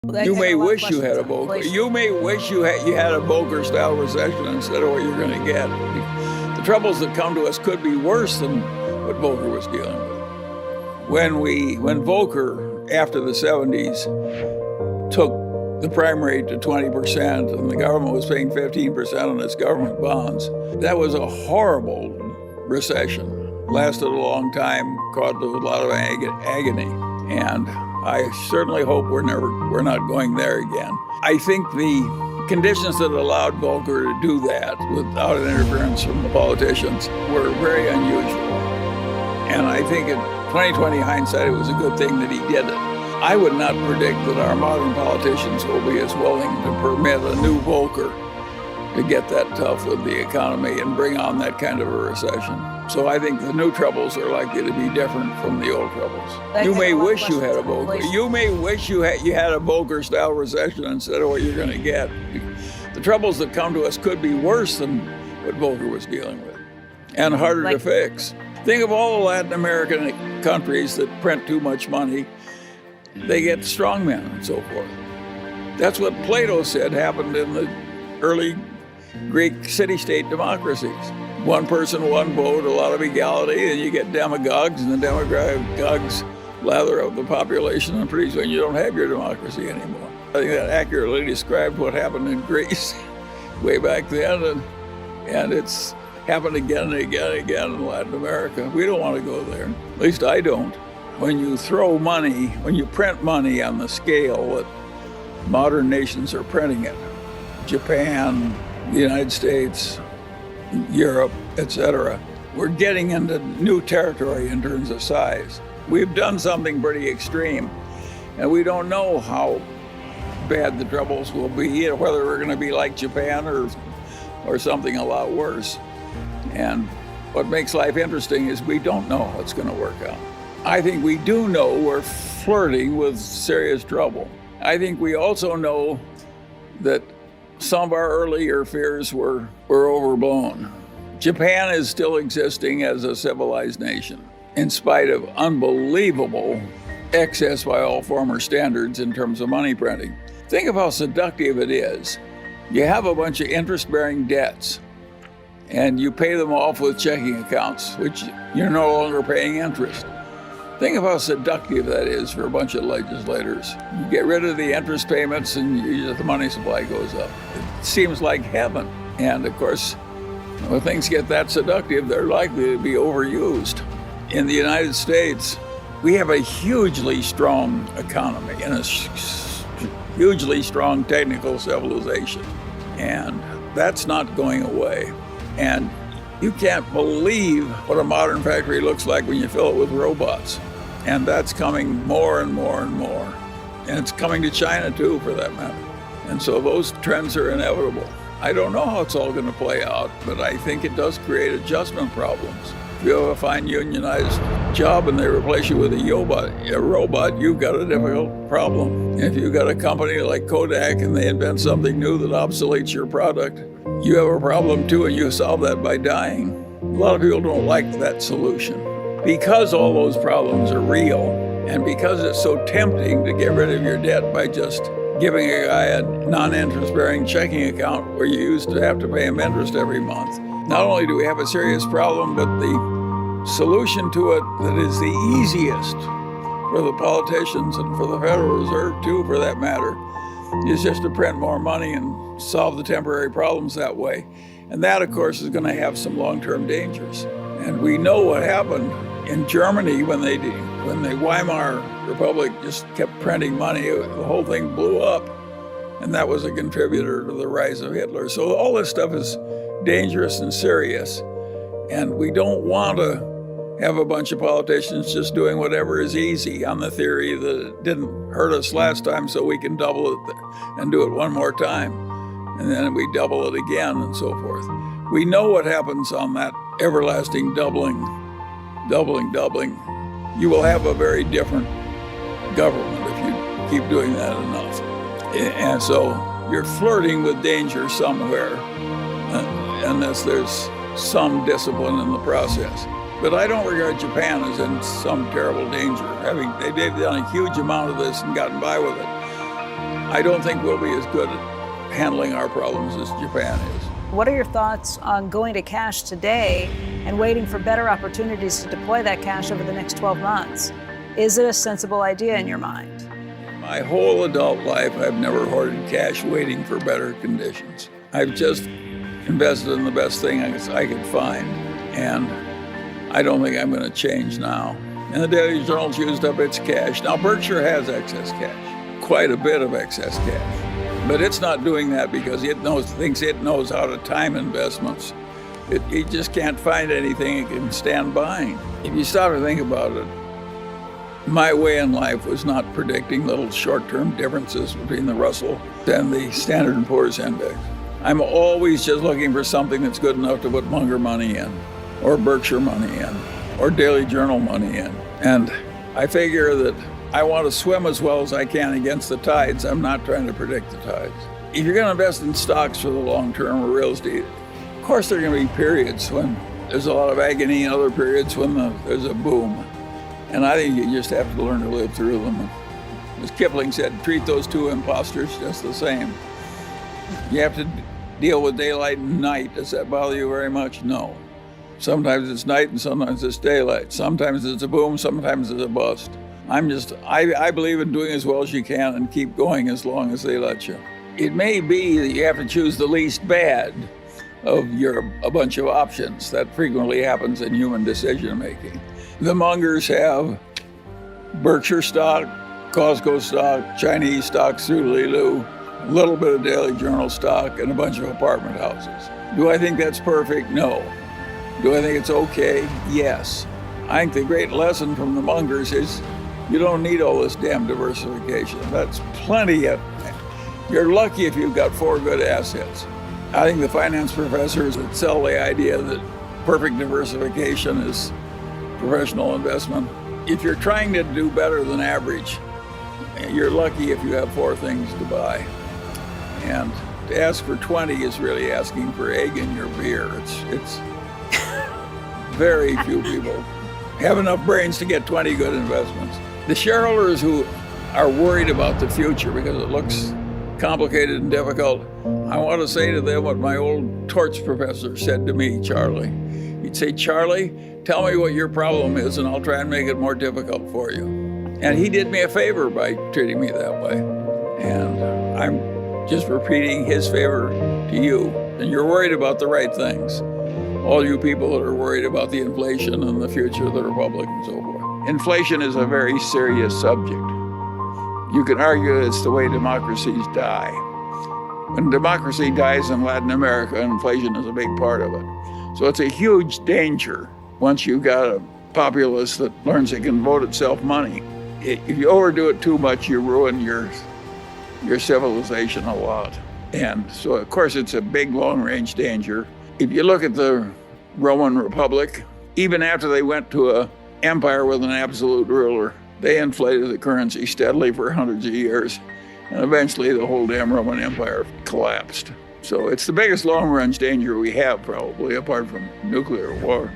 You may wish you had a Volcker. You may wish you had a Volcker-style recession instead of what you're going to get. The troubles that come to us could be worse than what Volcker was dealing with. When Volcker, after the 70s, took the prime rate to 20% and the government was paying 15% on its government bonds, that was a horrible recession. Lasted a long time, caused a lot of agony. And I certainly hope we're not going there again. I think the conditions that allowed Volcker to do that without an interference from the politicians were very unusual. And I think in 2020 hindsight, it was a good thing that he did it. I would not predict that our modern politicians will be as willing to permit a new Volcker to get that tough with the economy and bring on that kind of a recession. So I think the new troubles are likely to be different from the old troubles. You may wish you had a Volcker. You may wish you had a Volcker-style recession instead of what you're going to get. The troubles that come to us could be worse than what Volcker was dealing with and harder to fix. Think of all the Latin American countries that print too much money. They get strongmen and so forth. That's what Plato said happened in the early Greek city-state democracies. One person, one vote, a lot of equality, and you get demagogues, and the demagogues lather up the population, and pretty soon you don't have your democracy anymore. I think that accurately described what happened in Greece way back then, and it's happened again and again and again in Latin America. We don't want to go there. At least I don't. When you throw money, when you print money on the scale that modern nations are printing it, Japan, the United States, Europe, etc., we're getting into new territory in terms of size. We've done something pretty extreme, and we don't know how bad the troubles will be, whether we're going to be like Japan or something a lot worse. And what makes life interesting is we don't know what's going to work out. I think we do know we're flirting with serious trouble. I think we also know that some of our earlier fears were overblown. Japan is still existing as a civilized nation, in spite of unbelievable excess by all former standards in terms of money printing. Think of how seductive it is. You have a bunch of interest-bearing debts, and you pay them off with checking accounts, which you're no longer paying interest. Think of how seductive that is for a bunch of legislators. You get rid of the interest payments and the money supply goes up. It seems like heaven. And of course, when things get that seductive, they're likely to be overused. In the United States, we have a hugely strong economy and a hugely strong technical civilization. And that's not going away. And you can't believe what a modern factory looks like when you fill it with robots. And that's coming more and more and more. And it's coming to China too, for that matter. And so those trends are inevitable. I don't know how it's all going to play out, but I think it does create adjustment problems. If you have a fine unionized job and they replace you with a robot, you've got a difficult problem. If you've got a company like Kodak and they invent something new that obsoletes your product, you have a problem too, and you solve that by dying. A lot of people don't like that solution. Because all those problems are real, and because it's so tempting to get rid of your debt by just giving a guy a non-interest-bearing checking account where you used to have to pay him interest every month, not only do we have a serious problem, but the solution to it that is the easiest for the politicians and for the Federal Reserve too, for that matter, is just to print more money and solve the temporary problems that way. And that, of course, is going to have some long-term dangers. And we know what happened in Germany when the Weimar Republic just kept printing money. The whole thing blew up, and that was a contributor to the rise of Hitler. So all this stuff is dangerous and serious, and we don't want to have a bunch of politicians just doing whatever is easy on the theory that it didn't hurt us last time, so we can double it and do it one more time, and then we double it again and so forth. We know what happens on that everlasting doubling. You will have a very different government if you keep doing that enough. And so you're flirting with danger somewhere, unless there's some discipline in the process. But I don't regard Japan as in some terrible danger. They've done a huge amount of this and gotten by with it. I don't think we'll be as good at handling our problems as Japan is. What are your thoughts on going to cash today and waiting for better opportunities to deploy that cash over the next 12 months? Is it a sensible idea in your mind? My whole adult life, I've never hoarded cash waiting for better conditions. I've just invested in the best thing I could find, and I don't think I'm going to change now. And the Daily Journal's used up its cash. Now, Berkshire has excess cash, quite a bit of excess cash. But it's not doing that because thinks it knows how to time investments. It just can't find anything it can stand buying. If you stop to think about it, my way in life was not predicting little short-term differences between the Russell and the Standard & Poor's Index. I'm always just looking for something that's good enough to put Munger money in, or Berkshire money in, or Daily Journal money in. And I figure that I want to swim as well as I can against the tides. I'm not trying to predict the tides. If you're going to invest in stocks for the long term or real estate, of course there are going to be periods when there's a lot of agony and other periods when there's a boom. And I think you just have to learn to live through them. As Kipling said, treat those two imposters just the same. You have to deal with daylight and night. Does that bother you very much? No. Sometimes it's night and sometimes it's daylight. Sometimes it's a boom, sometimes it's a bust. I believe in doing as well as you can and keep going as long as they let you. It may be that you have to choose the least bad of a bunch of options. That frequently happens in human decision making. The Mungers have Berkshire stock, Costco stock, Chinese stocks through Lilu, a little bit of Daily Journal stock, and a bunch of apartment houses. Do I think that's perfect? No. Do I think it's okay? Yes. I think the great lesson from the Mungers is you don't need all this damn diversification. That's plenty of. You're lucky if you've got 4 good assets. I think the finance professors would sell the idea that perfect diversification is professional investment. If you're trying to do better than average, you're lucky if you have 4 things to buy. And to ask for 20 is really asking for egg in your beer. It's very few people have enough brains to get 20 good investments. The shareholders who are worried about the future because it looks complicated and difficult, I want to say to them what my old torts professor said to me, Charlie. He'd say, Charlie, tell me what your problem is and I'll try and make it more difficult for you. And he did me a favor by treating me that way. And I'm just repeating his favor to you. And you're worried about the right things. All you people that are worried about the inflation and the future of the republic and so forth. Inflation is a very serious subject. You can argue it's the way democracies die. When democracy dies in Latin America, inflation is a big part of it. So it's a huge danger once you've got a populace that learns it can vote itself money. If you overdo it too much, you ruin your civilization a lot. And so, of course, it's a big, long-range danger. If you look at the Roman Republic, even after they went to an empire with an absolute ruler, they inflated the currency steadily for hundreds of years. And eventually the whole damn Roman Empire collapsed. So it's the biggest long-range danger we have, probably, apart from nuclear war.